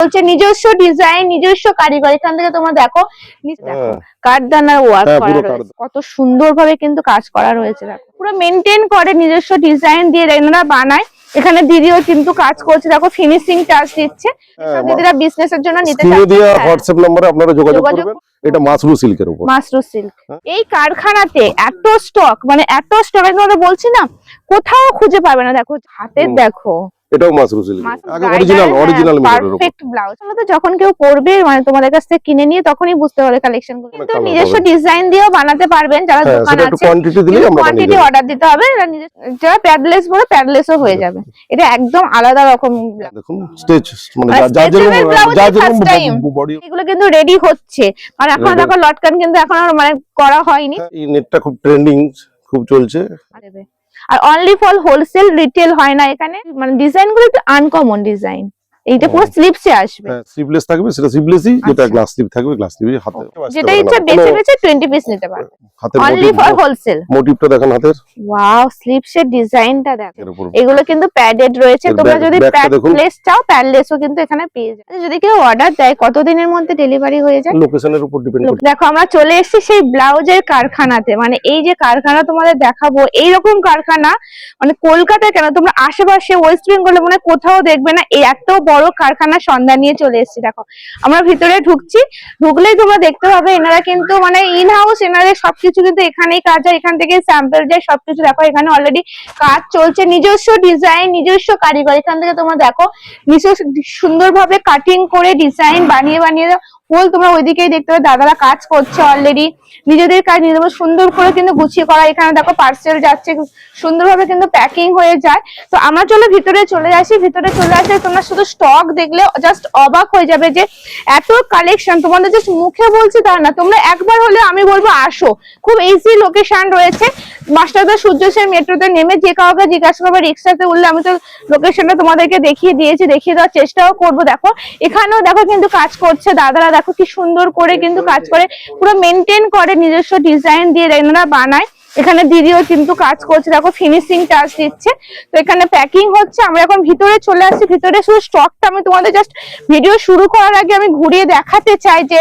বলছে নিজস্ব ডিজাইন নিজস্ব কারিগর। এখান থেকে তোমরা দেখো কাঠদানার ওয়ার্ক করা রয়েছে, কত সুন্দরভাবে কিন্তু কাজ করা রয়েছে। দেখো পুরো মেনটেন করে নিজস্ব ডিজাইন দিয়ে এনারা বানায়। এখানে দিদিও কিন্তু কাজ করছে, দেখো ফিনিশিং টাচ দিচ্ছে। দিদিরা বিজনেসের জন্য নিতে চান, হোয়াটসঅ্যাপ নম্বরে আপনারা যোগাযোগ করবেন। এটা মাসরু সিল্কের উপর, মাসরু সিল্ক। এই কারখানাতে এত স্টক, মানে এত স্টক আমি তোমাদের বলছি না, কোথাও খুঁজে পাবে না। দেখো হাতে দেখো, এটাও মাসরু সিল্ক, আগে অরিজিনাল পারফেক্ট ব্লাউজ। তো যখন কেউ পরবে মানে তোমাদের কাছ থেকে কিনে নিয়ে তখনই বুঝতে পারবে কালেকশন গুলো। কিন্তু নিজস্ব ডিজাইন দিয়েও বানাতে পারবেন যারা দোকান আছে, কোয়ান্টিটি অর্ডার দিতে হবে। যারা প্যাডলেস বলে প্যাডলেসও হয়ে যাবে। এটা একদম আলাদা রকম। দেখুন স্টেজ মানে বডি, এগুলো কিন্তু রেডি হচ্ছে। আর এখন দেখো লটকান কিন্তু এখন মানে করা হয়নি। এই নেটটা খুব ট্রেন্ডিং, খুব চলছে। আর অনলি ফর হোলসেল, রিটেল হয় না এখানে। মানে ডিজাইন গুলো একটু আনকমন ডিজাইন। এইটা পুরো স্লিপসে আসবে, হ্যাঁ স্লিভলেস থাকবে, সেটা স্লিভলেসই। যেটা গ্লাস স্লিভ থাকবে গ্লাস স্লিভে হাতে, যেটা ইচ্ছা বেছে বেছে 20 পিস নিতে পারবে। Only for wholesale. মোটিভটা দেখেন হাতের, ওয়াও স্লিপসের ডিজাইনটা দেখো। এগুলো কিন্তু প্যাডেড রয়েছে, তোমরা যদি প্যাডলেস চাও প্যাডলেসও কিন্তু এখানে পেয়ে যাবে। যদি কেউ অর্ডার দেয় কতদিনের মধ্যে ডেলিভারি হয়ে যায়? লোকেশনের উপর ডিপেন্ড করে। দেখো আমরা চলে এসেছি সেই ব্লাউজের কারখানাতে। মানে এই যে কারখানা তোমাদের দেখাবো, এইরকম কারখানা মানে কলকাতায় কেন, তোমরা আশেপাশে ওয়েস্ট বেঙ্গলে মনে কোথাও দেখবে না। এই এত বড় কারখানার সন্ধান নিয়ে চলে এসেছি। দেখো আমরা ভিতরে ঢুকছি, ঢুকলেই তোমরা দেখতে পাবে এনারা কিন্তু মানে ইন হাউস, এনাদের সবকিছু কিন্তু এখানেই কাজ হয়, এখান থেকে স্যাম্পল যায় সবকিছু। দেখো এখানে অলরেডি কাজ চলছে, নিজস্ব ডিজাইন নিজস্ব কারিগর। এখান থেকে তোমরা দেখো নিজস্ব সুন্দরভাবে কাটিং করে ডিজাইন বানিয়ে বানিয়ে ফুল তোমরা ওইদিকেই দেখতে পাবে দাদারা কাজ করছে অলরেডি। নিজেদের কাজ নিজেদের সুন্দর করে কিন্তু গুছিয়ে করা। এখানে দেখো পার্সেল যাচ্ছে, সুন্দরভাবে কিন্তু প্যাকিং হয়ে যায়। তো আমরা চলো ভিতরে চলে আসি। ভিতরে চলে আসলে তোমরা শুধু স্টক দেখলে জাস্ট অবাক হয়ে যাবে যে এত কালেকশন। তোমাদের জাস্ট মুখে বলছি তা না, তোমরা একবার হলে আমি বলবো আসো। খুব ইজি লোকেশন রয়েছে, মাস্টারদা সূর্য সেন মেট্রোতে নেমে যে কাউকে জিজ্ঞাসা করবে, রিক্সাতে উঠলে আমি তো লোকেশনটা তোমাদেরকে দেখিয়ে দিয়েছি, দেখিয়ে দেওয়ার চেষ্টাও করবো। দেখো এখানেও দেখো কিন্তু কাজ করছে দাদারা, দেখো কি সুন্দর করে কিন্তু কাজ করে, পুরো মেনটেন করে নিজস্ব ডিজাইন দিয়ে এনারা বানায়। এখানে দিদিও কিন্তু কাজ করছে, দেখো ফিনিশিং টাচ দিচ্ছে। তো এখানে প্যাকিং হচ্ছে। আমরা এখন ভিতরে চলে আসছি। ভিতরে শুধু স্টকটা আমি তোমাদের জাস্ট ভিডিও শুরু করার আগে আমি ঘুরিয়ে দেখাতে চাই যে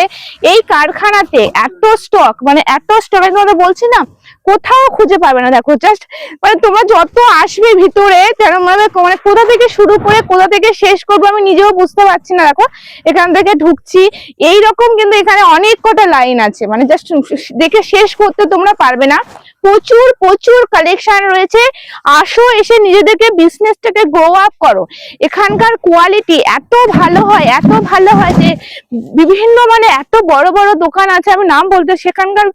এই কারখানাতে এত স্টক, মানে এত স্টক আমি তোমাদের বলছি না, কোথাও খুঁজে পাবে না। দেখো জাস্ট মানে তোমরা যত আসবে ভিতরে মানে কোথা থেকে শুরু করে কোথা থেকে শেষ করবো আমি নিজেও বুঝতে পারছি না। দেখো এখান থেকে ঢুকছি, এইরকম কিন্তু এখানে অনেক কটা লাইন আছে, মানে জাস্ট দেখে শেষ করতে তোমরা পারবে না। প্রচুর প্রচুর কালেকশন রয়েছে। আসো, এসে নিজেদেরকে বিজনেসটাকে গ্রো আপ করো। এখানকার কোয়ালিটি এত ভালো হয়, এত ভালো হয় যে বিভিন্ন মানে এত বড় বড় দোকান আছে, আমি নাম বলতে, সেখানকার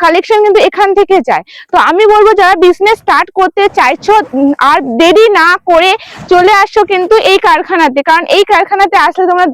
কালেকশন কিন্তু এখান থেকে যায়। তো আমি বলবো যারা বিজনেস স্টার্ট করতে চাইছো আর দেরি না করে চলে আসো কিন্তু এই কারখানাতে। কারণ এই কারখানাতে আসলে তোমরা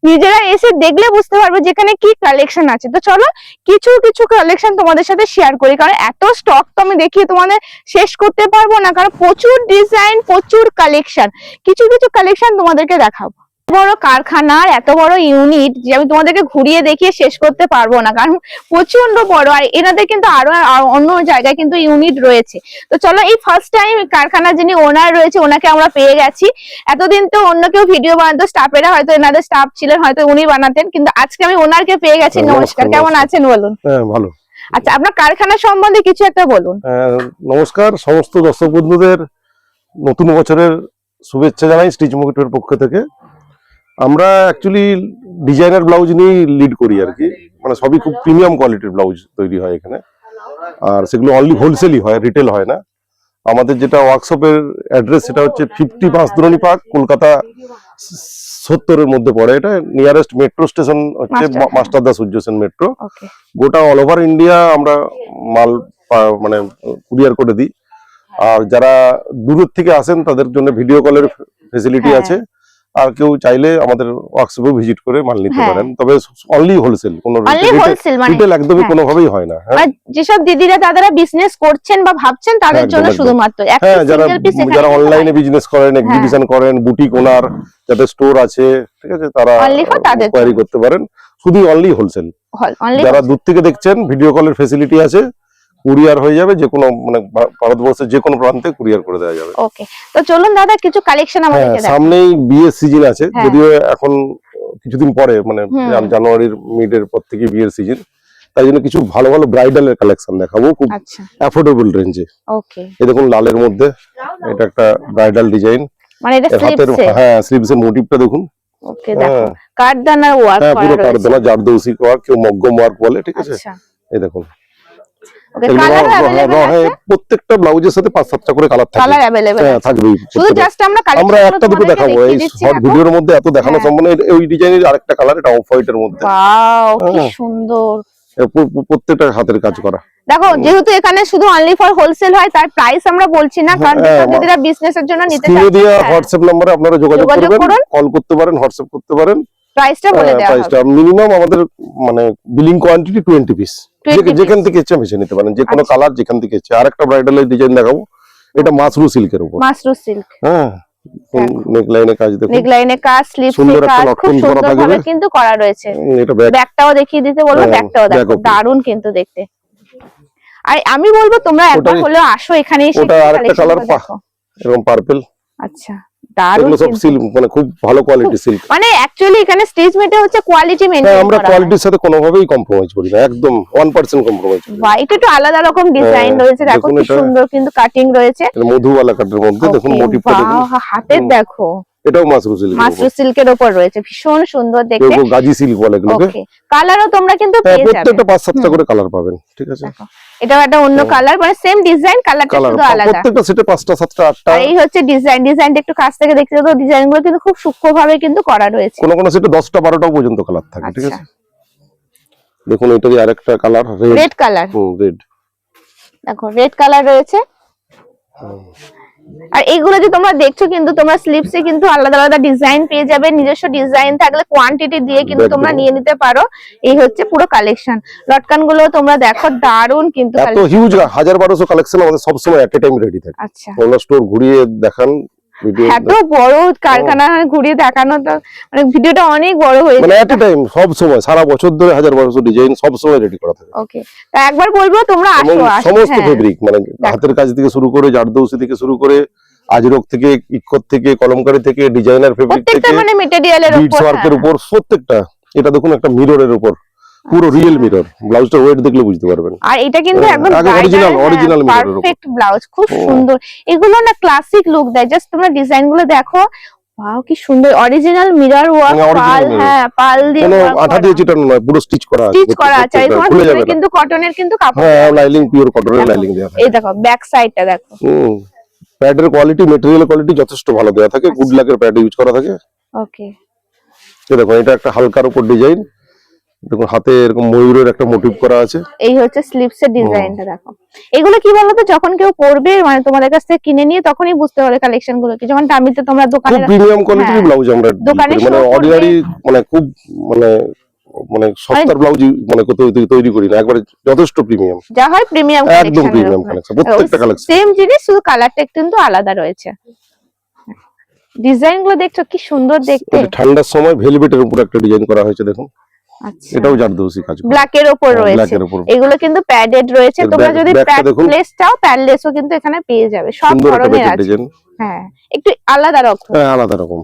নিজেরা এসে দেখলে বুঝতে পারবে যেখানে কি কালেকশন আছে। তো চলো কিছু কিছু কালেকশন তোমাদের সাথে শেয়ার করি, কারণ এত স্টক তো আমি দেখিয়ে তোমাদের শেষ করতে পারবো না, কারণ প্রচুর ডিজাইন প্রচুর কালেকশন। কিছু কিছু কালেকশন তোমাদেরকে দেখাবো। বড় কারখানার এত বড় ইউনিট যে আমি তোমাদেরকে ঘুরিয়ে দেখিয়ে শেষ করতে পারবো না, কারণ প্রচন্ড বড়। আর এনাদের কিন্তু আরো অন্য জায়গায় কিন্তু ইউনিট রয়েছে। তো চলো এই ফার্স্ট টাইম কারখানার যিনি ওনার রয়েছে ওনাকে আমরা পেয়ে গেছি। এতদিন তো অন্য কেউ ভিডিও বানাতো, স্টাফেরা হয়তো এনাদের স্টাফ ছিলেন, হয়তো উনি বানাতেন, কিন্তু আজকে আমি ওনারকে পেয়ে গেছি। নমস্কার, কেমন আছেন বলুন? হ্যাঁ ভালো। আচ্ছা আপনার কারখানা সম্বন্ধে কিছু একটা বলুন। নমস্কার সমস্ত দর্শক বন্ধুদের, নতুন বছরের শুভেচ্ছা জানাই স্টিচ মুকেটের পক্ষ থেকে। আমরা অ্যাকচুয়ালি ডিজাইনার ব্লাউজ নিয়ে লিড করি আর কি, মানে সবই খুব প্রিমিয়াম কোয়ালিটির ব্লাউজ তৈরি হয় এখানে। আর সেগুলো অনলি হোলসেলই হয়, রিটেল হয় না। আমাদের যেটা ওয়ার্কশপের অ্যাড্রেস সেটা হচ্ছে 50 বাঁশদ্রোণী পার্ক, কলকাতা 70-এর মধ্যে পড়ে। এটা নিয়ারেস্ট মেট্রো স্টেশন হচ্ছে মাস্টারদা সূর্য সেন মেট্রো। গোটা অল ওভার ইন্ডিয়া আমরা মাল মানে কুরিয়ার করে দিই। আর যারা দূরের থেকে আসেন তাদের জন্য ভিডিও কলের ফেসিলিটি আছে। আর কেউ চাইলে আমাদের ওয়ার্কশপে ভিজিট করে মাল নিতে পারেন, তবে অনলি হোলসেল, কোনো রিটেল একদমই কোনোভাবেই হয় না। যেসব দিদিরা দাদারা বিজনেস করছেন বা ভাবছেন তাদের জন্য শুধুমাত্র যারা অনলাইনে বিজনেস করেন, এক্সিবিশন করেন, বুটিক ওনার যাদের স্টোর আছে, ঠিক আছে, তারা কোয়ারি করতে পারেন। শুধু অনলি হোলসেল। যারা দূর থেকে দেখছেন ভিডিও কলের ফেসিলিটি আছে, কুরিয়ার হয়ে যাবে, যে কোনো মানে ভারতবর্ষের যে কোনো প্রান্তে কুরিয়ার করে দেওয়া যাবে। ওকে, তো চলুন দাদা কিছু কালেকশন আমাদেরকে দেখান। সামনেই বিয়ের সিজন আছে, যদিও এখন কিছুদিন পরে মানে হুম। জানুয়ারির মিডের পর থেকে বিয়ের সিজন, তাই জন্য কিছু ভালো ভালো ব্রাইডালের কালেকশন দেখাবো খুব আচ্ছা, অ্যাফোর্ডেবল রেঞ্জে। ওকে। এই দেখুন লালের মধ্যে এটা একটা ব্রাইডাল ডিজাইন, মানে এটা এর হাতের স্লিপসে। হ্যাঁ স্লিভস এর মোটিভটা দেখুন। ওকে, দেখো হ্যাঁ কাঠদানার ওয়ার্ক হ্যাঁ করা পুরো রয়েছে। কারদানা জারদৌসি ওয়ার্ক, কেউ মগ্গম ওয়ার্ক বলে, ঠিক আছে। আচ্ছা, এই দেখুন ওকে। এগুলো কালার अवेलेबल আছে? প্রত্যেকটা ব্লাউজের সাথে 5-7টা করে কালার থাকে। কালার अवेलेबल হ্যাঁ আছে। থাকবেই। শুধু জাস্ট আমরা আমরা কালেকশনগুলো একটা দুটো তোমাদেরকে দেখাবো, দেখিয়ে এই দিচ্ছি শর্ট দেখো। ভিডিওর মধ্যে এত দেখানো হ্যাঁ। সম্ভব নয়। ওই ডিজাইনের আরেকটা কালার, এটা অফ হোয়াইটের মধ্যে। ওয়াও, কি হ্যাঁ। সুন্দর। প্রত্যেকটা হাতের কাজ করা। দেখো যেহেতু এখানে শুধু অনলি ফর হোলসেল হয়, তার প্রাইস আমরা বলছি না, কারণ হ্যাঁ, যেসব দিদিরা বিজনেসের জন্য নিতে স্ক্রিনে দেওয়া চাচ্ছেন হোয়াটসঅ্যাপ নম্বরে আপনারা যোগাযোগ যোগাযোগ করবেন, করুন। কল করতে পারেন, হোয়াটসঅ্যাপ করতে পারেন। প্রাইসটা বলে দেওয়া হবে। প্রাইসটা মিনিমাম আমাদের মানে বিলিং কোয়ান্টিটি 20 পিস, 20 যেখান থেকে ইচ্ছা বেছে নিতে পারেন, যে কোনো আচ্ছা। কালার যেখান থেকে ইচ্ছা। আরেকটা ব্রাইডালের ডিজাইন দেখাবো, এটা মাসরু সিল্কের উপর। মাসরু সিল্ক। হ্যাঁ দেখো। নেকলাইনে কাজ দেখুন, নেকলাইনে কাজ, স্লিপসে সুন্দর একটা কাজ, খুব লটকন করা সুন্দর ভাবে থাকবে। কিন্তু করা রয়েছে। এটা ব্যাক ব্যাগটাও দেখিয়ে দিতে বলবো, হ্যাঁ, ব্যাগটাও দেখো, back open। দারুণ কিন্তু দেখতে। আর আমি বলবো তোমরা একবার ওটাই- হলেও আসো এখানে এসে ওটা আরেকটা collection কালার গুলো দেখো। এরকম পার্পল, আচ্ছা, দারুণ এগুলো সব কিন্তু। সিল্ক, মানে খুব ভালো কোয়ালিটি সিল্ক। মানে অ্যাকচুয়ালি এখানে স্টেজ মেটে হচ্ছে কোয়ালিটি মেইনটেইন আমরা করা হয়। কোয়ালিটির সাথে কোনোভাবেই কম্প্রোমাইজ করি না, একদম 1% কম্প্রোমাইজ করি না। হোয়াইট একটু আলাদা রকম ডিজাইন হ্যাঁ, রয়েছে, দেখো দেখুন কি এটা। সুন্দর কিন্তু কাটিং রয়েছে। এটা মধুবালা কাটের মধ্যে দেখুন, Okay, মোটিভটা দেখুন। বাহ, হাতের হুম। দেখো এটাও মাসরু সিল্কের মাসরু উপর, সিল্কের উপর রয়েছে, ভীষণ সুন্দর দেখতে। কেউ গাজি সিল্ক বলে এগুলোকে। ওকে, কালারও তোমরা কিন্তু হ্যাঁ, পেয়ে যাবে। প্রত্যেকটা 5-7টা করে কালার পাবেন, ঠিক আছে। দেখো এটাও একটা অন্য কালার, মানে সেম ডিজাইন, কালারটা কালার শুধু আলাদা। প্রত্যেকটা সেটে 5টা 7টা 8টা, আর এই হচ্ছে ডিজাইনটা একটু কাছ থেকে দেখতে দাও, ডিজাইন গুলো কিন্তু খুব সূক্ষ্মভাবে কিন্তু করা রয়েছে। কোন কোন সেটে 10টা 12টাও পর্যন্ত কালার থাকে, ঠিক আচ্ছা, আছে। দেখুন এটারই আরেকটা কালার রেড কালার, রেড। দেখো রেড কালার রয়েছে। আর এইগুলো যে তোমরা দেখছো, কিন্তু তোমরা স্লিপসে কিন্তু আলাদা আলাদা ডিজাইন পেয়ে যাবে, নিজস্ব ডিজাইন থাকলে কোয়ান্টিটি দিয়ে কিন্তু একদম। তোমরা নিয়ে নিতে পারো। এই হচ্ছে পুরো কালেকশন। লটকান গুলো তোমরা দেখো, দারুন কিন্তু এত collection। হিউজ 1000-1200 কালেকশন আমাদের সবসময় এট এ টাইম রেডি থাকে। আচ্ছা, ওনার স্টোর ঘুরিয়ে দেখান, ভিডিও এত বড় কারখানা ঘুরিয়ে দেখানো তো, মানে ভিডিওটা অনেক বড় হয়ে মানে যায়। এট এ টাইম সব সময় সারা বছর ধরে 1000-1200 ডিজাইন সব সময় রেডি করা থাকে। ওকে, তা একবার বলবো তোমরা এবং আসো আসো। সমস্ত হ্যাঁ, ফেব্রিক, মানে দেখো। হাতের কাজ থেকে শুরু করে, জারদৌসি থেকে শুরু করে, আজরক থেকে, ইক্কত থেকে, কলমকারী থেকে, ডিজাইনার ফেব্রিক প্রত্যেকটা থেকে, মানে মেটেরিয়ালের বিটস উপর। ওয়ার্কের উপর, প্রত্যেকটা। এটা দেখুন একটা মিররের উপর, পুরো রিয়েল মিরর, ব্লাউজটা ওয়েট দেখলে বুঝতে পারবেন। আর এটা কিন্তু একদম আগে original mirror এর উপর। পারফেক্ট ব্লাউজ, খুব সুন্দর। এগুলো না ক্লাসিক লুক দেয়, জাস্ট তোমরা ডিজাইন গুলো দেখো, ওয়াও কি সুন্দর। অরিজিনাল মিরর ওয়ার্ক, মানে original পাল, mirror। হ্যাঁ পাল দিয়ে কোনো work আঠা করা। দিয়ে চিটানো নয়, পুরো স্টিচ করা আছে। স্টিচ করা আছে, আর প্রত্যেকটা তোমার খুলে ভিতরে যাবে না। কিন্তু কটনের কিন্তু কাপড় হ্যাঁ, দেওয়া আছে। লাইলিং পিওর কটনের দেখো, লাইলিং দেওয়া থাকে। এই দেখো ব্যাক সাইডটা দেখো। প্যাডের কোয়ালিটি, মেটেরিয়াল কোয়ালিটি যথেষ্ট ভালো দেওয়া থাকে, গুড লাকের প্যাড ইউজ করা থাকে। ওকে, এই দেখুন এটা একটা হালকার উপর ডিজাইন, দেখুন হাতে এরকম ময়ূরের একটা মোটিভ করা আছে। এই হচ্ছে স্লিপস এর ডিজাইনটা দেখো। এগুলো কি বলতো, যখন কেউ পরবে মানে তোমাদের কাছ থেকে কিনে নিয়ে, তখনই বুঝতে পারবে কালেকশন গুলো কি। যখন দামিতে তোমরা খুব দোকানে প্রিমিয়াম কোয়ালিটির হ্যাঁ, ব্লাউজ আমরা deal দোকানে করি, মানে show করবে। অর্ডিনারি, মানে খুব মানে মানে সস্তার ব্লাউজ মানে তৈরি করি না, একবারে যথেষ্ট প্রিমিয়াম, যা হয় প্রিমিয়াম একদম প্রিমিয়াম কালেকশন, প্রত্যেকটা কালেকশন। সেম জিনিস, শুধু কালারটা কিন্তু আলাদা রয়েছে। ডিজাইন গুলো দেখছো কি সুন্দর দেখতে। এটা ঠান্ডার সময় ভেলভেটের উপর একটা ডিজাইন করা হয়েছে দেখুন, আচ্ছা, এটাও জারদৌসি কাজ করা। ব্ল্যাক এর উপর হ্যাঁ, রয়েছে। black এর উপর। এগুলো কিন্তু প্যাডেড রয়েছে, এর তোমরা back- যদি backটা প্যাড দেখুন। লেস চাও, প্যাড লেসও কিন্তু এখানে পেয়ে যাবে, সব সুন্দর একটা ধরনের বেকেট আছে। ডিজাইন, হ্যাঁ, একটু আলাদা রকম। হ্যাঁ আলাদা রকম।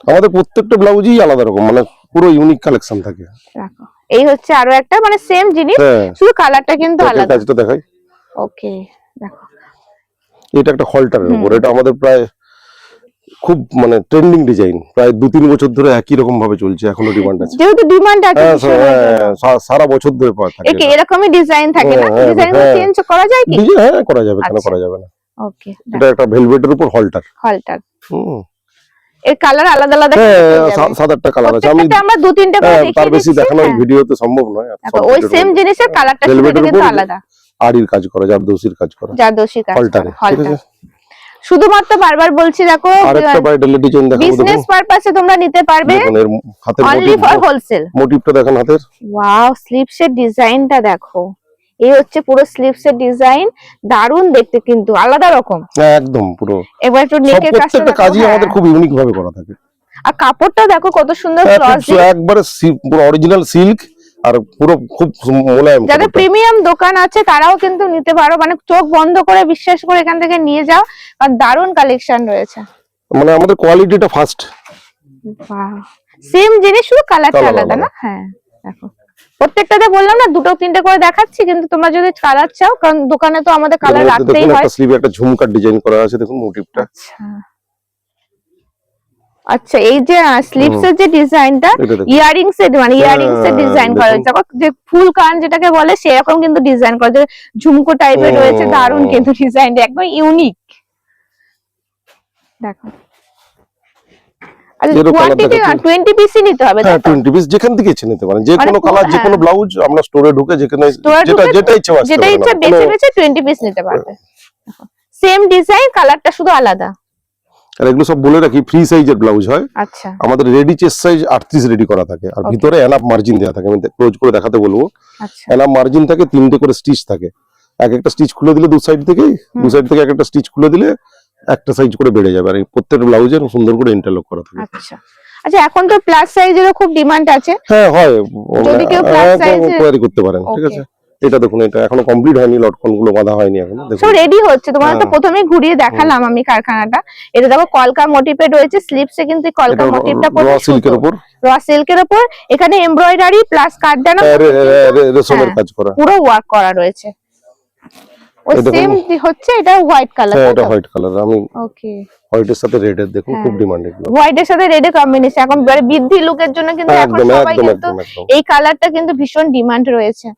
আমাদের প্রত্যেকটা ব্লাউজই আলাদা রকম, মানে পুরো ইউনিক কালেকশন থাকে। রাখো, এই হচ্ছে আরো একটা মানে সেম জিনিস, হ্যাঁ, শুধু কালারটা কিন্তু ব্যাকের আলাদা। কাজটা দেখাই। ওকে, দেখো এটা একটা হলটারের উপর, এটা আমাদের প্রায় খুব মানে ট্রেন্ডিং ডিজাইন, প্রায় 2-3 বছর ধরে একই রকম ভাবে চলছে, এখনো ডিমান্ড আছে। যেহেতু ডিমান্ড আছে হ্যাঁ, ভীষণের জন্য। সারা বছর ধরে পাওয়া থাকে। একে এরকমই ডিজাইন থাকে না, হ্যাঁ, ডিজাইন গুলো হ্যাঁ। চেঞ্জ করা যায় কি? হ্যাঁ করা যাবে, কেন আচ্ছা। করা যাবে না। ওকে, এটা একটা ভেলভেটের উপর হলটার। হলটার হুম, এর কালার আলাদা আলাদা হ্যাঁ পেয়ে যাবে। 7-8টা কালার আছে। আমি প্রত্যেকটা আমরা 2-3টা করে তার দেখিয়ে বেশি দিচ্ছি। দেখানো এই হ্যাঁ, ভিডিওতে সম্ভব নয়। দেখো, ওই সেম জিনিসের কালারটা শুধু ভেলভেটের কিন্তু উপর আলাদা। আড়ির কাজ করা, জারদৌসির কাজ করা, জারদৌসি কাজ হলটারে, ঠিক হলটার। আছে। শুধুমাত্র বারবার বলছি, দেখো আরেকটা ব্রাইডাল ডিজাইন দেখাবো, বিজনেস দেখুন। পারপাসে তোমরা নিতে পারবে, দেখুন এর হাতের অনলি ফর হোলসেল। মোটিভটা দেখেন হাতের। ওয়াও, স্লিপস এর ডিজাইনটা দেখো। এই হচ্ছে পুরো স্লিপস এর ডিজাইন, দারুন দেখতে কিন্তু আলাদা রকম। হ্যাঁ, একদম পুরো এবার একটু নেকের কাজটা প্রত্যেকটা দেখো, কাজই হ্যাঁ। আমাদের খুব ইউনিক ভাবে করা থাকে। আর কাপড়টা দেখো কত সুন্দর হ্যাঁ, ক্লথ, খুব একবারে পুরো অরিজিনাল সিল্ক, আর পুরো খুব মোলায়েম। যাদের কাপড়টা। প্রিমিয়াম দোকান আছে তারাও কিন্তু নিতে পারো, মানে চোখ বন্ধ করে বিশ্বাস করে এখান থেকে নিয়ে যাও, আর দারুন কালেকশন রয়েছে। মানে আমাদের কোয়ালিটিটা ফার্স্ট। সেম জিনিস, শুধু কালারটা Colour আলাদা আলাদা। না? হ্যাঁ দেখো প্রত্যেকটাতে বললাম না দুটো তিনটে করে দেখাচ্ছি, কিন্তু তোমরা যদি কালার চাও, কারণ দোকানে তো আমাদের এর কালার মধ্যে রাখতেই দেখুন হয়। একটা স্লিভে একটা ঝুমকার ডিজাইন করা আছে, দেখুন মোটিভটা। আচ্ছা আচ্ছা, এই যে স্লিভস এর যে ডিজাইনটা এটা দেখুন। ইয়ারিংস এর, মানে ইয়ারিংস এর ডিজাইন করা দেখুন। হয়েছে, দেখো যে ফুল কান যেটাকে বলে সেরকম কিন্তু ডিজাইন করা, যে ঝুমকো টাইপের রয়েছে, দারুন কিন্তু ডিজাইনটা একদম ইউনিক। দেখো আর এরও colour কোয়ান্টিটি দেখাচ্ছি। 20 পিসই নিতে হবে, হ্যাঁ তাই তো? 20 পিস যেখান থেকে ইচ্ছে নিতে পারেন, যে মানে কোনো কালার, যে হ্যাঁ। কোনো ব্লাউজ আমরা স্টোরে ঢুকে যেখানে Store এ ঢুকে যেটা ইচ্ছে আসতে যেটা পারেন ইচ্ছা কোনো- বেছে বেছে 20 পিস নিতে পারবে। সেম ডিজাইন, কালারটা শুধু আলাদা। আর এগুলো সব বলে রাখি ফ্রি সাইজের ব্লাউজ হয় আচ্ছা আমাদের, রেডি চেস্ট সাইজ 38 রেডি করা থাকে, আর Okay. ভিতরে এনাফ মার্জিন দেওয়া থাকে, আমি ক্লোজ করে দেখাতে বলবো। আচ্ছা এনাফ মার্জিন থাকে, 3টে করে স্টিচ থাকে, এক একটা স্টিচ খুলে দিলে দু সাইড থেকে এক একটা স্টিচ খুলে দিলে একটা সাইজ করে বেড়ে যাবে, আর এই প্রত্যেকটা ব্লাউজের সুন্দর করে ইন্টারলক করা থাকে। আচ্ছা আচ্ছা, এখন তো প্লাস সাইজেরও খুব ডিমান্ড আছে। হ্যাঁ হয়, যদি কেউ plus size এর- কোয়ারি করতে পারেন, ঠিক Okay. আছে। এটা দেখুন, এটা এখনো কমপ্লিট হয়নি, লটকন গুলো বাঁধা হয়নি এখনো, সব দেখুন। রেডি হচ্ছে, তোমার তো হ্যাঁ। প্রথমে ঘুরিয়ে দেখালাম আমি কারখানাটা। এটা দেখো কলকা মোটিভে রয়েছে, স্লিপসে কিন্তু কলকা এটা মোটিভটা র করছে সিল্কের উপর র সিল্কের উপর, এখানে এমব্রয়ডারি প্লাস কাটদানা রেশমের হ্যাঁ। কাজ করা। পুরো ওয়ার্ক করা রয়েছে। ওই এই দেখুন। সেম হচ্ছে, এটা হোয়াইট কালার। হ্যাঁ এটা হোয়াইট কালার, আমি ওকে, হোয়াইটের সাথে রেডের দেখুন, হ্যাঁ। খুব ডিমান্ড এগুলো। হোয়াইটের সাথে রেড এর কম্বিনেশন এখন বৃদ্ধি লুকের জন্য কিন্তু এখন একদম সবাই একদম কিন্তু একদম একদম। এই কালারটা কিন্তু ভীষণ ডিমান্ড রয়েছে।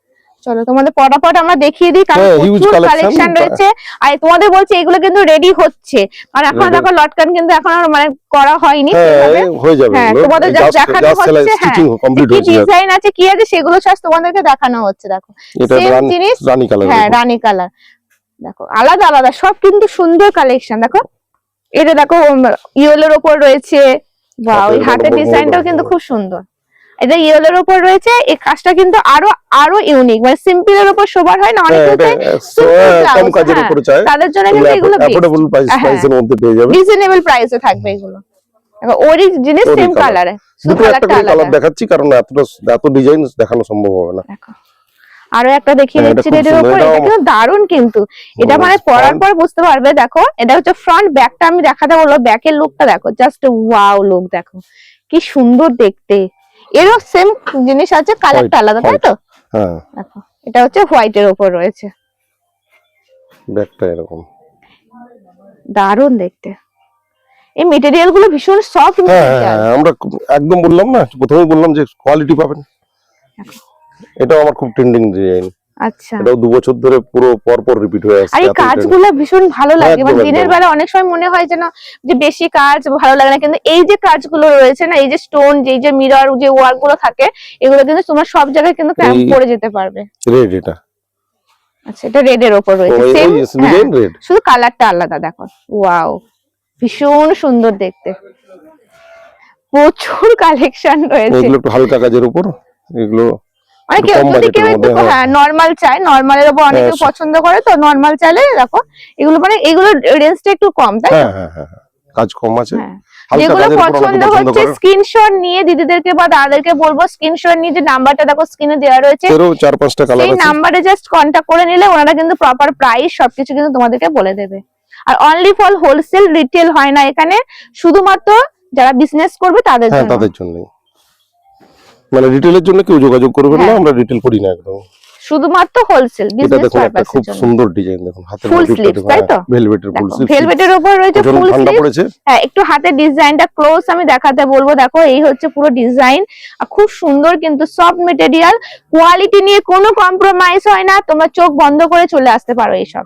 চলো তোমাদের পটাপট আমরা দেখিয়ে দিই, কারণ হ্যাঁ, huge প্রচুর collection। কালেকশন রয়েছে। আর তোমাদের বলছি এগুলো কিন্তু রেডি হচ্ছে, কারণ এখন Ready। দেখো লটকান কিন্তু এখন আর মানে করা হয়নি হ্যাঁ সেভাবে। হয়ে যাবে হ্যাঁ, এগুলো, তোমাদের যা দেখানো হচ্ছে, হ্যাঁ, স্টিচিং কমপ্লিট কি হয়েছে। ডিজাইন আছে কি আছে সেগুলো সব তোমাদেরকে দেখানো হচ্ছে। দেখো এটা সেম জিনিস, রানী কালার। হ্যাঁ রানী কালার, দেখো আলাদা আলাদা সব কিন্তু সুন্দর কালেকশন। দেখো এটা দেখো ইয়েলোর ওপর রয়েছে, বাহ, ওই হাতের ডিজাইনটাও কিন্তু খুব সুন্দর। এটা ইয়েলোর উপর রয়েছে, এই কাজটা কিন্তু আরো আরো ইউনিক, মানে সিম্পল এর উপর শোবার হয় না অনেকে কম কাজের উপরে চাই, তাদের জন্য কিন্তু এগুলো অ্যাফোর্ডেবল প্রাইসের মধ্যে পেয়ে যাবে, রিজনেবল প্রাইসে থাকবে এগুলো। ওরই জিনিস সেম কালারে, শুধু দুটো একটা কালারটা করে কালার আলাদা। দেখাচ্ছি কারণ এত ডিজাইন দেখানো সম্ভব হবে না। দেখো আরো একটা দেখিয়ে হ্যাঁ, এটা দিচ্ছি খুব এটার সুন্দর, উপর, এটাও- এটা কিন্তু দারুণ কিন্তু। এটা মানে পরার front- পর বুঝতে পারবে। দেখো এটা হচ্ছে ফ্রন্ট, ব্যাকটা আমি দেখাতে বলবো, ব্যাকের লুকটা দেখো, জাস্ট ওয়াও লুক, দেখো কি সুন্দর দেখতে। এরও সেম জিনিস আছে, কালারটা আলাদা, তাই তো? হ্যাঁ দেখো এটা হচ্ছে হোয়াইট এর উপর রয়েছে, ব্যাকটা এরকম। দারুণ দেখতে। এই মেটেরিয়াল গুলো ভীষণ সফট হ্যাঁ মেটেরিয়াল। আমরা একদম বললাম না, প্রথমেই বললাম যে কোয়ালিটি পাবেন। এটাও আমার খুব ট্রেন্ডিং ডিজাইন, আচ্ছা, এটাও 2 বছর ধরে পুরো পরপর রিপিট হয়ে আসছে। আর এই কাজগুলো ভীষণ ভালো লাগে, একদম, মানে দিনের একদম। বেলা অনেক সময় মনে হয় যেন যে বেশি কাজ ভালো লাগে না, কিন্তু এই যে কাজগুলো রয়েছে না, এই যে স্টোন, এই যে মিরর, যে ওয়ার্ক গুলো থাকে, এগুলো কিন্তু তোমার সব জায়গায় কিন্তু পরে যেতে পারবে। রেড এটা, আচ্ছা এটা রেড এর উপর রয়েছে, ওই সেম ডিজাইন রেড। শুধু কালারটা আলাদা। দেখো ওয়াও, ভীষণ সুন্দর দেখতে, প্রচুর কালেকশন রয়েছে। এগুলো একটু হালকা কাজের উপর, এগুলো মানে একটু কেউ কম যদি কেউ বাজেটের একটু মধ্যে। হ্যাঁ নরমাল চায়, নরমালের উপর অনেকে হ্যাঁ, পছন্দ করে, তো নরমাল চাইলে দেখো এগুলো, মানে এগুলো রেঞ্জটা একটু কম, তাই তো? হ্যাঁ হ্যাঁ হ্যাঁ হ্যাঁ, কাজ কম আছে, হ্যাঁ, হালকা যেগুলো কাজের উপর পছন্দ অনেকে পছন্দ হচ্ছে করে। স্ক্রিনশট নিয়ে দিদিদেরকে বা দাদাদেরকে বলবো, স্ক্রিনশট নিয়ে যে নাম্বারটা দেখো স্ক্রিনে দেওয়া রয়েছে, এরও 4-5টা কালার সেই আছে। নাম্বারে জাস্ট কন্ট্যাক্ট করে নিলে ওনারা কিন্তু প্রপার প্রাইস সবকিছু কিন্তু তোমাদেরকে বলে দেবে। আর অনলি ফর হোলসেল, রিটেল হয় না এখানে, শুধুমাত্র যারা বিজনেস করবে তাদের হ্যাঁ জন্য। তাদের জন্যই, মানে রিটেলের জন্য কেউ যোগাযোগ করবেন না, হ্যাঁ। আমরা রিটেল করি না একদম। শুধুমাত্র হোলসেল এটা বিজনেস দেখুন একটা পারপাসের খুব জন্য। সুন্দর ডিজাইন, দেখুন হাতের Full মোটিভটা sleeves, দেখুন, তাই তো? ভেলভেটের ফুল স্লিভ। ভেলভেটের উপর রয়েছে প্রচন্ড ফুল ঠান্ডা স্লিভ। পড়েছে। হ্যাঁ, একটু হাতের ডিজাইনটা ক্লোজ আমি দেখাতে বলবো। দেখো এই হচ্ছে পুরো ডিজাইন, আর খুব সুন্দর কিন্তু সফট মেটেরিয়াল, কোয়ালিটি নিয়ে কোনো কম্প্রোমাইজ হয় না, তোমরা চোখ বন্ধ করে চলে আসতে পারো এই সব।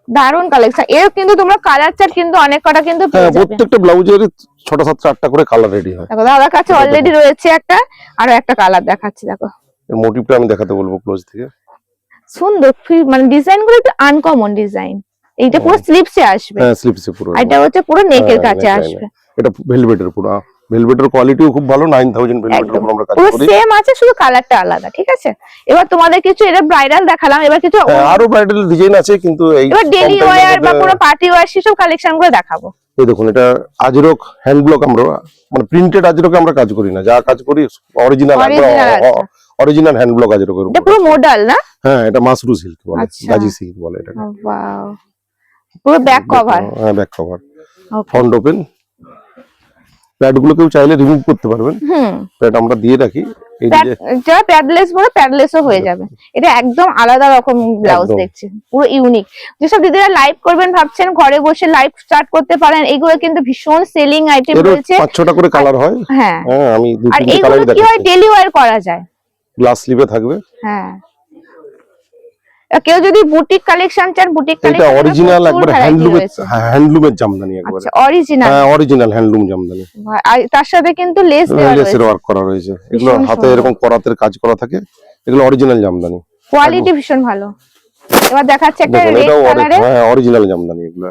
দারুন কালেকশন। এর কিন্তু তোমরা কালার চার্ট কিন্তু অনেক কটা কিন্তু হ্যাঁ, পেয়ে যাবে। প্রত্যেকটা ব্লাউজের 6টা 7টা 8টা করে কালার রেডি হয়। দেখো দাদার কাছে অলরেডি রয়েছে একটা, আরো একটা কালার দেখাচ্ছি। দেখো এর মোটিভটা আমি দেখাতে বলবো ক্লোজ থেকে। সুন্দর, মানে ডিজাইন গুলো একটু আনকমন ডিজাইন। এইটা পুরো স্লিপসে আসবে, হ্যাঁ স্লিভসে পুরো। আর এটা হচ্ছে পুরো নেকের হ্যাঁ, কাছে neckline এ। আসবে। এটা ভেলভেটের পুরো, ভেলভেটের কোয়ালিটিও খুব ভালো, 9000 ভেলভেটের একদম উপর আমরা কাজ পুরো করি। সেম আছে, শুধু কালারটা আলাদা, ঠিক আছে? এবার তোমাদের কিছু এটা ব্রাইডাল দেখালাম, এবার কিছু হ্যাঁ, আরো ব্রাইডাল ডিজাইন আছে, কিন্তু এই এবার ডেলি কম time এর ওয়্যার বা মধ্যে- কোনো পার্টি ওয়্যার সেসব কালেকশন গুলো দেখাবো। এই দেখুন এটা আজরক হ্যান্ড ব্লক, আমরা মানে প্রিন্টেড আজরকে আমরা কাজ করি না, যা কাজ করি অরিজিনাল Original আছে। অরিজিনাল হ্যান্ড ব্লক আজরকের এটা উপর। পুরো মডেল না? হ্যাঁ এটা মাসরু সিল্ক বলে, আচ্ছা। গাজি সিল্ক বলে এটা। ওয়াও, পুরো ব্যাক কভার। হ্যাঁ ব্যাক কভার, ওকে, ফ্রন্ট ওপেন, প্যাড গুলো কেউ চাইলে রিমুভ করতে পারবেন, প্যাড আমরা দিয়ে রাখি। এই যে যারা প্যাডলেস বলে প্যাডলেসও হয়ে যাবে। এটা একদম আলাদা রকম ব্লাউজ একদম। দেখছি, পুরো ইউনিক। যেসব দিদিরা লাইভ করবেন ভাবছেন, ঘরে বসে লাইভ স্টার্ট করতে পারেন। এগুলো কিন্তু ভীষণ সেলিং আইটেম এরও রয়েছে। 5-6টা করে কালার হয়। হ্যাঁ, হ্যাঁ আমি আর 2-3টে এইগুলো কালারই কি হয়, দেখাচ্ছি। ডেলি ওয়্যার করা যায়। গ্লাস স্লিভে থাকবে। হ্যাঁ, কেউ যদি বুটিক কালেকশন চান, বুটিক এটা কালেকশন অরিজিনাল একবার হ্যান্ডলুমের জামদানি একবার। আচ্ছা, অরিজিনাল। হ্যাঁ অরিজিনাল হ্যান্ডলুম জামদানি। আর তার সাথে কিন্তু লেস দেওয়া লেসের রয়েছে, ওয়ার্ক করা রয়েছে। এগুলো ভীষণ হাতে সুন্দর। এরকম করাতের কাজ করা থাকে, এগুলো অরিজিনাল জামদানি। কোয়ালিটি ভীষণ ভালো। এবার দেখাচ্ছে একটা দেখুন রেড এটাও কালারে, হ্যাঁ অরিজিনাল জামদানি, এগুলো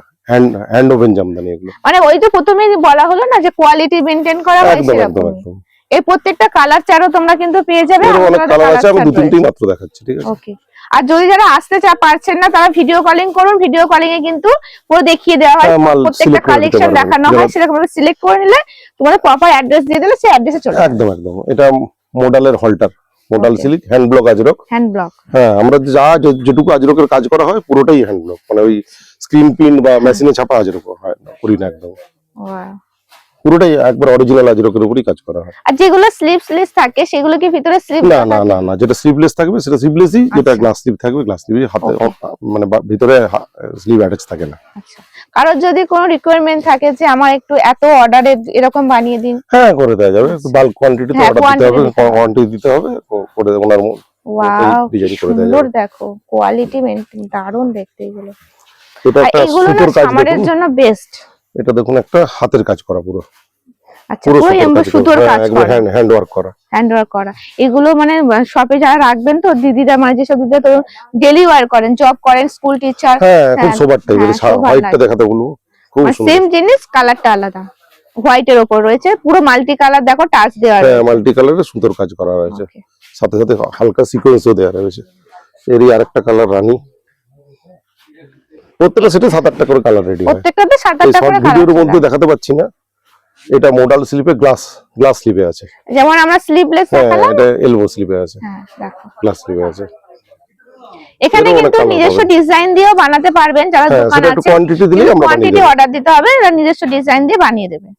হ্যান্ড ওভেন জামদানি এগুলো। মানে ওই যে প্রথমেই বলা হলো না যে কোয়ালিটি মেইনটেইন করা হয় একদম একদম সেরকম। একদম। এই প্রত্যেকটা কালার চারও তোমরা কিন্তু পেয়ে যাবে। এর অনেক কালার আছে, আমি 2-3টেই মাত্র দেখাচ্ছি, ঠিক আছে? ওকে। আর যদি যারা আসতে পারছেন না, তারা ভিডিও কলিং করুন। ভিডিও কলিং এ কিন্তু পুরো দেখিয়ে দেওয়া হয়, প্রত্যেকটা কালেকশন দেখানো হয়। সেরকম ভাবে সিলেক্ট করে নিলে তোমাদের প্রপার অ্যাড্রেস দিয়ে দিলে সেই অ্যাড্রেসে চলে যাবে। একদম একদম। এটা মডালের হলটার, modal silk hand block Ajrakh. Hand block. হ্যাঁ, আমরা যেটুকু আজরকের কাজ করা হয় পুরোটাই হ্যান্ড ব্লক, মানে ওই স্ক্রিন প্রিন্ট বা মেশিনে ছাপা আজরক হয় না, করি না একদম। ওয়াও, পুরোটাই একবার অরিজিনাল আজরকের উপরই কাজ করা হয়। আর যেগুলো স্লিভলেস থাকে সেগুলো কি ভিতরে স্লিভ না না না না, যেটা স্লিভলেস থাকবে সেটা স্লিভলেসই, যেটা আচ্ছা। গ্লাস স্লিভ থাকবে গ্লাস স্লিভই, হাতে মানে ভিতরে স্লিভ অ্যাটাচ থাকে না। আচ্ছা, কারোর যদি কোনো রিকোয়ারমেন্ট থাকে যে আমার একটু এত অর্ডারে এরকম বানিয়ে দিন, হ্যাঁ করে দেওয়া যাবে। বাল্ক কোয়ান্টিটিতে হ্যাঁ, অর্ডার দিতে হবে, quantity দিতে হবে। কোয়ান্টিটি দিতে হবে, করে ওনার ওয়াও, ডিজাইন করে দেওয়া সুন্দর। যাবে। দেখো কোয়ালিটি মেইনটেইন, দারুণ দেখতে এগুলো। এটা আর একটা এগুলো না সুতোর কাজ সামারের দেখুন, জন্য বেস্ট। এটা দেখুন একটা হাতের কাজ করা, পুরো আচ্ছা, পুরো সুতোর কাজ একবার করা, হ্যান্ড ওয়ার্ক করা। হ্যান্ড ওয়ার্ক করা। এগুলো মানে শপে যারা রাখবেন, তো দিদিরা মানে যেসব দিদিরা তো ডেলি ওয়্যার করেন, জব করেন, স্কুল টিচার, হ্যাঁ খুব সোবার টাইপের। হ্যাঁ, সোবার হোয়াইটটা লাগে। দেখাতে বলবো, খুব সুন্দর। সেম জিনিস, কালারটা আলাদা, হোয়াইটের ওপর রয়েছে, পুরো মাল্টি কালার দেখো টাচ দেওয়া হ্যাঁ রয়েছে। মাল্টি কালারের সুতোর কাজ করা রয়েছে, Okay. সাথে সাথে হালকা সিকোয়েন্সও দেওয়া রয়েছে। এরই আরেকটা কালার রানী, প্রত্যেকটা সেটে 7-8টা করে কালার রেডি হয়। প্রত্যেকটাতে 7-8টা করে ভিডিওর কালার। মধ্যে দেখাতে পাচ্ছি না, এটা মডাল স্লিপে গ্লাস স্লিপে আছে। যেমন আমরা স্লিভলেস হ্যাঁ দেখালাম। এটা এলবো স্লিপে আছে, হ্যাঁ দেখো, গ্লাস স্লিপে আছে। এখানে এরও অনেক কিন্তু colour নিজস্ব পাবেন। ডিজাইন দিয়েও বানাতে পারবেন যারা হ্যাঁ দোকান সেটা একটু আছে। কোয়ান্টিটি দিলেই আমরা বানিয়ে কোয়ান্টিটি দেব। অর্ডার দিতে হবে, এরা নিজস্ব ডিজাইন দিয়ে বানিয়ে দেবে।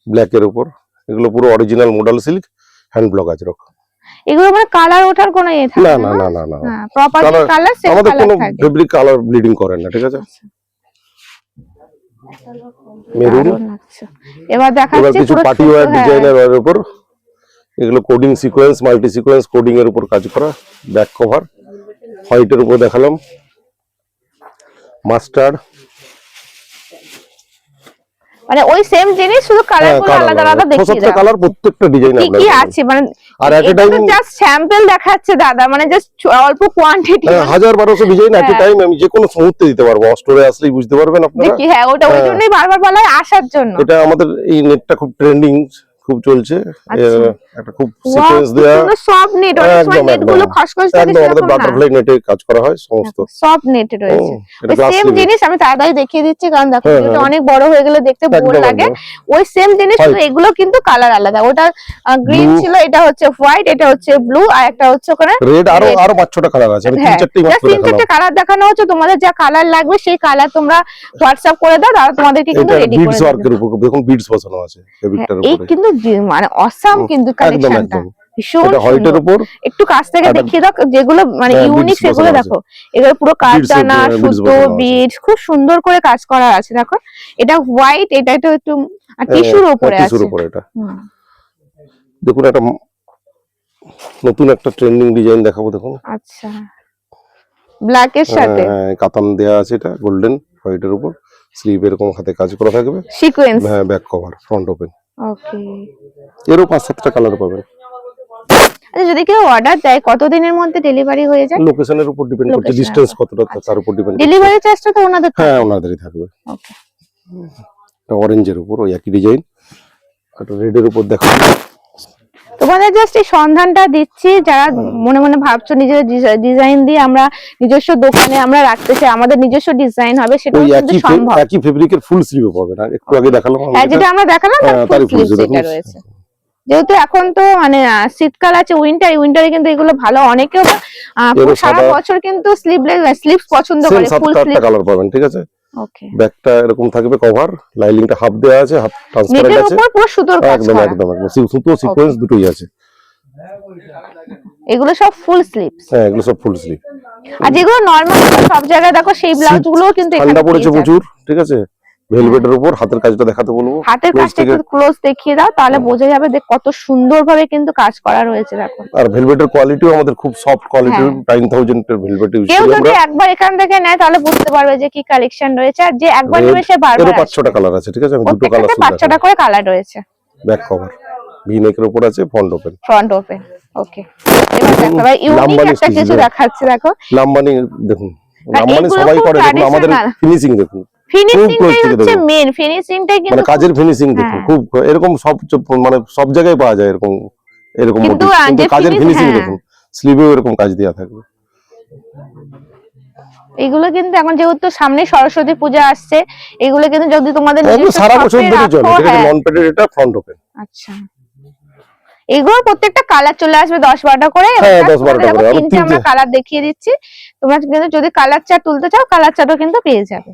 ব্ল্যাক এর উপর এগুলো পুরো original modal silk hand block Ajrakh. এগুলো মানে কালার ওঠার কোনো ইয়ে থাকে না না। না না না না, হ্যাঁ, প্রপারলি Colour- কালার সেম আমাদের কালার কোনো থাকে। ফেব্রিক কালার ব্লিডিং করেন না, ঠিক আছে? মেরুন। দারুণ লাগছে। এবার এবার দেখাচ্ছি কিছু পুরো পার্টি ছোট, ওয়্যার হ্যাঁ। ডিজাইনের এর উপর, এগুলো coding sequence, multi sequence coding এর উপর কাজ করা। ব্যাক কভার হোয়াইটের উপর দেখালাম, মাস্টার্ড, মানে ওই সেম জিনিস, শুধু কালার গুলো আলাদা আলাদা দেখিয়ে দাও। কালার প্রত্যেকটা ডিজাইন কি আপনার কি পাবেন। আছে মানে, আর at a time- just sample দেখাচ্ছে দাদা, মানে জাস্ট অল্প কোয়ান্টিটি। 1000-1200 ডিজাইন এট এ হ্যাঁ। টাইম আমি যে কোনো মুহূর্তে দিতে পারবো। স্টোরে আসলেই বুঝতে পারবেন আপনারা। দেখি, হ্যাঁ ওটা ওই হ্যাঁ। জন্যই বারবার বলা হয় আসার জন্য। এটা আমাদের এই নেটটা খুব ট্রেন্ডিং, খুব চলছে। আচ্ছা। একটা খুব সিকোয়েন্স দেয়া, সব নেট, অনেক সময় একদম, নেট গুলো একদম। খসখস থাকে একদম আমাদের সেরকম না। বাটারফ্লাই নেটে কাজ করা হয় সমস্ত। সব নেট রয়েছে। এটা গ্লাস সেম জিনিস আমি তাড়াতাড়ি দেখিয়ে দিচ্ছি, কারণ দেখো হ্যাঁ, ভিডিওটা হ্যাঁ। অনেক বড় হয়ে গেলে দেখতে বোর লাগে। ওই সেম জিনিস, শুধু White. এগুলো কিন্তু কালার আলাদা। ওটা গ্রিন Blue. ছিল, এটা হচ্ছে হোয়াইট, এটা হচ্ছে ব্লু, আর একটা হচ্ছে ওখানে রেড। আরো red। আরো 5-6টা কালার আছে, আমি হ্যাঁ, 3-4টেই মাত্র 3-4টে দেখালাম। কালার দেখানো হচ্ছে। তোমাদের যা কালার লাগবে সেই কালার তোমরা হোয়াটসঅ্যাপ করে দাও, তারা তোমাদেরকে কিন্তু এটা রেডি করে বিডস দেবে। ওয়ার্কের উপর দেখুন, বিডস বসানো আছে ফেব্রিকটার এই উপরে। কিন্তু মানে অসাম কিন্তু একদম কালেকশনটা, একদম। ভীষণ এটা হোয়াইটের সুন্দর। উপর একটু কাছ থেকে একটা- দেখিয়ে দাও যেগুলো মানে হ্যাঁ, ইউনিক, beads সেগুলো বসানো দেখো। এগুলো পুরো কাঠদানা, beads সুতো, বসানো আছে। বিডস খুব সুন্দর করে কাজ করা আছে। দেখো এটা হোয়াইট, এটা একটু টিস্যুর উপরে আছে। টিস্যুর উপর এটা হুম। দেখুন, একটা নতুন একটা ট্রেন্ডিং ডিজাইন দেখাবো। দেখুন আচ্ছা, ব্ল্যাকের সাথে কাতান দেয়া আছে, এটা গোল্ডেন হোয়াইটের উপর, স্লিভ এরকম হাতে কাজ করা থাকবে। সিকোয়েন্স। হ্যাঁ, ব্যাক কভার, ফ্রন্ট ওপেন। ওকে। এরও 5-7টা কালার পাবেন। আচ্ছা, যদি কেউ অর্ডার দেয় কতদিনের মধ্যে ডেলিভারি হয়ে যায়? লোকেশনের উপর ডিপেন্ড করছে, Location ডিসটেন্স এর কতটা আচ্ছা। তার উপর ডিপেন্ড করছে। ডেলিভারি চার্জটা তো ওনাদের হ্যাঁ ওনাদেরই থাকবে। ওকে। অরেঞ্জের উপর ওই একই ডিজাইন, একটা রেডের উপর দেখো। তোমাদের জাস্ট এই সন্ধানটা দিচ্ছি, যারা মনে মনে ভাবছো নিজের ডিজাইন দিয়ে আমরা নিজস্ব দোকানে আমরা রাখতে চাই, আমাদের নিজস্ব ডিজাইন হবে, সেটা ওই কিন্তু সম্ভব। একই ফেব্রিকের ফুল স্লিভও পাবেন। আর একটু আগে দেখালাম হ্যাঁ, যেটা আমরা দেখালাম তার হ্যাঁ, ফুল তারই full স্লিভ sleeve, যেটা দেখুন। রয়েছে। যেহেতু এখন তো মানে শীতকাল আছে, উইন্টারে কিন্তু এগুলো ভালো। অনেকেও এরও সারা সাদা- বছর কিন্তু স্লিভস পছন্দ সেম করে, ফুল 7-8টা স্লিভ। কালার পাবেন, ঠিক আছে? ওকে, ব্যাকটা এরকম থাকবে কভার, লাইলিংটা হাফ দেওয়া আছে, হাফ ট্রান্সপারেন্ট নেটের আছে, উপর পুরো সুতোর কাজ একদম করা। একদম একদম সুতো সিকোয়েন্স দুটোই আছে। এগুলো সব ফুল স্লিভস, হ্যাঁ এগুলো সব ফুল স্লিভ। আর যেগুলো নরমাল সব জায়গায় দেখো সেই ব্লাউজ গুলোও কিন্তু এখানে ঠান্ডা পড়েছে পেয়ে যাবে। প্রচুর, ঠিক আছে, ভেলভেটের উপর হাতের কাজটা দেখাতে বলবো। হাতের close কাজটা থেকে। একটু ক্লোজ দেখিয়ে দাও, তাহলে বোঝা যাবে যে কত সুন্দর ভাবে কিন্তু কাজ করা রয়েছে। দেখো, আর ভেলভেটের কোয়ালিটিও আমাদের খুব সফট কোয়ালিটির, হ্যাঁ। 9000 এর ভেলভেট ইউজ কেউ করি যদি আমরা। একবার এখান থেকে নেয় তাহলে বুঝতে পারবে যে কি কালেকশন রয়েছে, আর যে একবার Red, নেবে সে বারবার এরও আসবে। 5-6টা কালার আছে, ঠিক আছে, আমি দুটো কালার প্রত্যেকটাতে 5-6টা করে কালার রয়েছে। ব্যাক কভার ভি নেকের উপর আছে, ফ্রন্ট ওপেন। ফ্রন্ট ওপেন, ওকে। এবার দেখো ভাই ইউনিক লাম্বানি একটা stitch কিছু দেখ। দেখাচ্ছে, দেখো লাম্বানি দেখুন, না, লাম্বানি এগুলো সবাই খুব করে, দেখুন আমাদের traditional। ফিনিশিং দেখুন, ফিনিশিংটাই থেকে হচ্ছে দেখো। মেন, ফিনিশিংটাই কিন্তু মানে কাজের ফিনিশিং দেখুন, হ্যাঁ। খুব এরকম সব মানে সব জায়গায় পাওয়া যায় এরকম এরকম কিন্তু motif, কিন্তু যে কাজের ফিনিশিং হ্যাঁ, দেখুন, স্লিভেও এরকম কাজ দেওয়া থাকবে। এগুলো কিন্তু এখন যেহেতু সামনে সরস্বতী পূজা আসছে, এগুলো কিন্তু যদি তোমাদের এগুলো নিজস্ব সারা বছর শপে ধরে চলে, রাখো, ঠিক আছে, হ্যাঁ। নন প্যাডেড, এটা ফ্রন্ট ওপেন। আচ্ছা, এগুলো প্রত্যেকটা কালার চলে আসবে 10-12টা করে। হ্যাঁ, 10-12টা করে। আমি তিনটে আমরা তিনটে কালার দেখিয়ে দিচ্ছি, তোমরা কিন্তু যদি কালার চার্ট তুলতে চাও কালার চার্টও কিন্তু পেয়ে যাবে।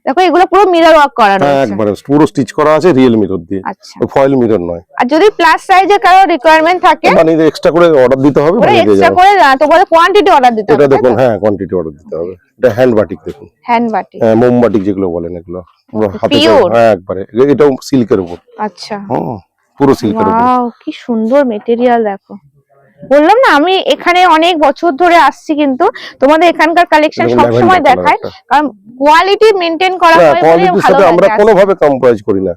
দেখো এগুলো পুরো মিরর ওয়ার্ক করা হ্যাঁ রয়েছে। একবারে পুরো স্টিচ করা আছে রিয়েল মিরর দিয়ে, আচ্ছা, ফয়েল মিরর নয়। আর যদি প্লাস সাইজে কারো রিকোয়ারমেন্ট থাকে মানে এক্সট্রা করে অর্ডার দিতে হবে, ওরা বানিয়ে দিয়ে এক্সট্রা যাবে। করে তোমাদের কোয়ান্টিটি অর্ডার দিতে এটা হবে। দেখুন, হ্যাঁ কোয়ান্টিটি অর্ডার দিতে হবে। এটা হ্যান্ড বাটিক দেখুন, হ্যান্ড বাটি, হ্যাঁ মোমবাটিক যেগুলো বলেন, এগুলো পুরো হাতে Pure? হ্যাঁ একবারে, এটাও সিল্কের উপর, আচ্ছা, পুরো সিল্কের উপর। ওয়াও কি সুন্দর মেটেরিয়াল। দেখো বললাম না আমি এখানে অনেক বছর ধরে আসছি, কিন্তু তোমাদের এখানকার কালেকশন দেখুন, সবসময় lavender দেখায়, colour একটা। কারণ কোয়ালিটি মেনটেন করা না, হয় বলে কোয়ালিটির ভালো সাথে আমরা লাগে। কোনোভাবে কম্প্রোমাইজ করি না।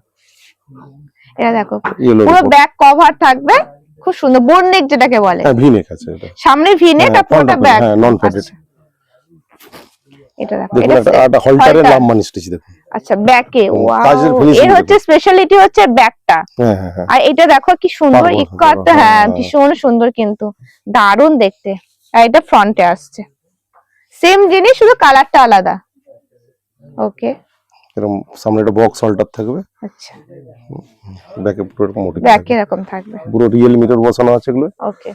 এটা দেখো ইয়েলোর পুরো উপর, ব্যাক কভার থাকবে, খুব সুন্দর বোর্ড নেক যেটাকে বলে, হ্যাঁ ভি নেক আছে এটা, সামনে ভি নেক আর front পুরোটা open, ব্যাক। হ্যাঁ, non-padded। এটা দেখো, দেখুন এটা একটা হল্টারের halter। লাম্বানি স্টিচ দেখুন। আচ্ছা, ব্যাকে কাজের ওয়াও, finishing এর হচ্ছে স্পেশালিটি হচ্ছে ব্যাকটা। হ্যাঁ হ্যাঁ হ্যাঁ, আর এটা দেখো কি সুন্দর পার্পল, ইকাত, হ্যাঁ, হ্যাঁ হ্যাঁ। ভীষণ সুন্দর, কিন্তু দারুণ দেখতে। আর এটা ফ্রন্টে আসছে, সেম জিনিস শুধু কালারটা আলাদা। ওকে, এরকম সামনে একটা বক্স হল্টার থাকবে, আচ্ছা, ব্যাকে পুরো এরকম মোটিভ ব্যাকে থাকবে, এরকম থাকবে। পুরো রিয়েল মিরর বসানো আছে এগুলো। ওকে,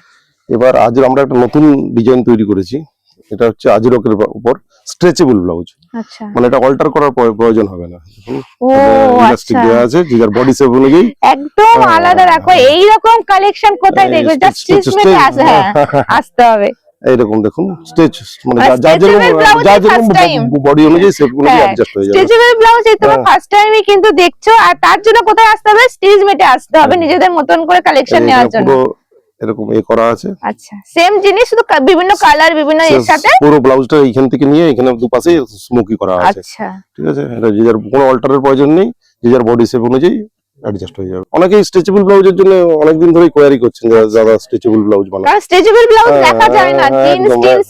এবার আজ আমরা একটা নতুন ডিজাইন তৈরি করেছি, এটা হচ্ছে আজরকের উপর স্ট্রেচেবল ব্লাউজ, আচ্ছা, মানে এটা অল্টার করার প্রয়োজন হবে না। ও ইলাস্টিক আচ্ছা, দেওয়া আছে, যে যার বডি শেপ অনুযায়ী। একদম আলাদা। দেখো এইরকম কালেকশন কোথায় এই দেখবে, জাস্ট stitch, স্টিচমেন্টে আসে, হ্যাঁ আসতে হবে। এইরকম দেখুন স্টেজ, মানে আর যার stretchable blouse যার এই first time। বডি অনুযায়ী শেপ অনুযায়ী হ্যাঁ, অ্যাডজাস্ট হয়ে যাবে। স্ট্রেচেবল ব্লাউজ এই তোমরা হ্যাঁ। ফার্স্ট টাইমই কিন্তু দেখছো, আর তার জন্য কোথায় আসতে হবে, স্টিচমেন্টে আসতে হবে নিজেদের মতন করে কালেকশন নেওয়ার এখানে জন্য। পুরো এরকম করা আছে, আচ্ছা, সেম জিনিস শুধু বিভিন্ন কালার বিভিন্ন এর সাথে। পুরো ব্লাউজটা এইখান থেকে নিয়ে এখানে দুপাশে স্মোকি করা আছে, আচ্ছা, ঠিক আছে। এটা যে যার কোনো অল্টারের প্রয়োজন নেই, যে যার বডি শেপ অনুযায়ী অ্যাডজাস্ট হয়ে যাবে। অনেকেই স্ট্রেচেবল ব্লাউজের জন্য অনেকদিন ধরেই কোয়ারি করছেন, যারা স্ট্রেচেবল ব্লাউজ বানায়। কারণ স্ট্রেচেবল ব্লাউজ দেখা যায় না, জিন্স টিন্স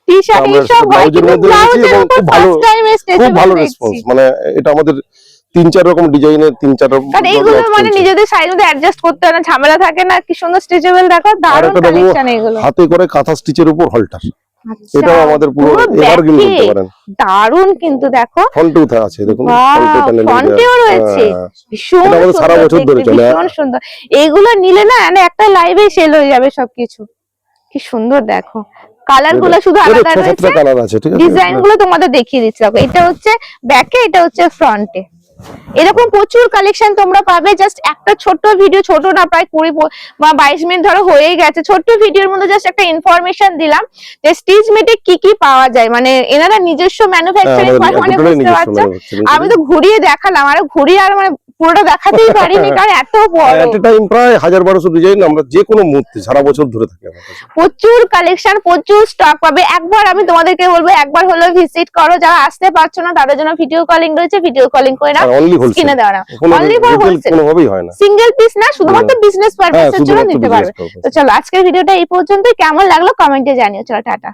টি শার্ট এই সব হয়, কিন্তু ব্লাউজের উপর ফার্স্ট টাইম খুব স্ট্রেচেবল ভালো দেখছি। রেসপন্স, মানে এটা আমাদের 3-4 রকম ডিজাইনের 3-4 কারণ এইগুলো মানে নিজেদের সাইজ মধ্যে অ্যাডজাস্ট করতে হয় না, ঝামেলা থাকে না, কি সুন্দর স্ট্রেচেবল। দেখো দারুণ কালেকশন এগুলো। হাতে করে কাঁথা স্টিচের উপর হল্টার, আচ্ছা, এটাও আমাদের পুরো এভারগ্রিন বলতে পারেন। দারুণ কিন্তু দেখো ফন্টেও আছে দেখুন, ফন্টেও রয়েছে, ভীষণ এটা আমাদের সারা সুন্দর বছর ধরে দেখতে, চলে। ভীষণ সুন্দর। এইগুলো নিলে না মানে একটা লাইভে সেল হয়ে যাবে সবকিছু। কি সুন্দর দেখো, কালার গুলো শুধু আলাদা রয়েছে, কালার আছে, ঠিক আছে। ডিজাইন গুলো তোমাদের দেখিয়ে দিচ্ছি। দেখো এটা হচ্ছে ব্যাকে, এটা হচ্ছে ফ্রন্টে। এরকম প্রচুর কালেকশন তোমরা পাবে। জাস্ট একটা ছোট্ট ভিডিও, ছোট না প্রায় 20 বা 22 মিনিট ধরো হয়ে গেছে, ছোট্ট ভিডিওর মধ্যে জাস্ট একটা ইনফরমেশন দিলাম যে স্টিচ মেটে কি কি পাওয়া যায়। মানে এনারা নিজস্ব ম্যানুফ্যাকচারিং করে, মানে বুঝতে পারছো। আমি তো ঘুরিয়ে দেখালাম, আর ঘুরিয়ে আর মানে পুরোটা দেখাতেই পারিনি, কারণ এত বড়। এট এ টাইম প্রায় 1000-1200 ডিজাইন আমরা যে কোনো মুহূর্তে সারা বছর ধরে থাকে আমাদের কাছে। প্রচুর কালেকশন, প্রচুর স্টক পাবে। একবার আমি তোমাদেরকে বলবো, একবার হলো ভিজিট করো। যারা আসতে পারছো না তাদের জন্য ভিডিও কলিং রয়েছে, ভিডিও কলিং করে নাও, অনলি হোলসেল, স্ক্রিনে দেওয়া না, কোনো অনলি ফর রিটেল হোলসেল, কোনোভাবেই হয় না, সিঙ্গেল পিস না, শুধুমাত্র বিজনেস পারপাসের জন্য নিতে পারবে। তো চলো আজকের ভিডিওটা এই পর্যন্তই। কেমন লাগলো কমেন্টে জানিও। চলো টাটা।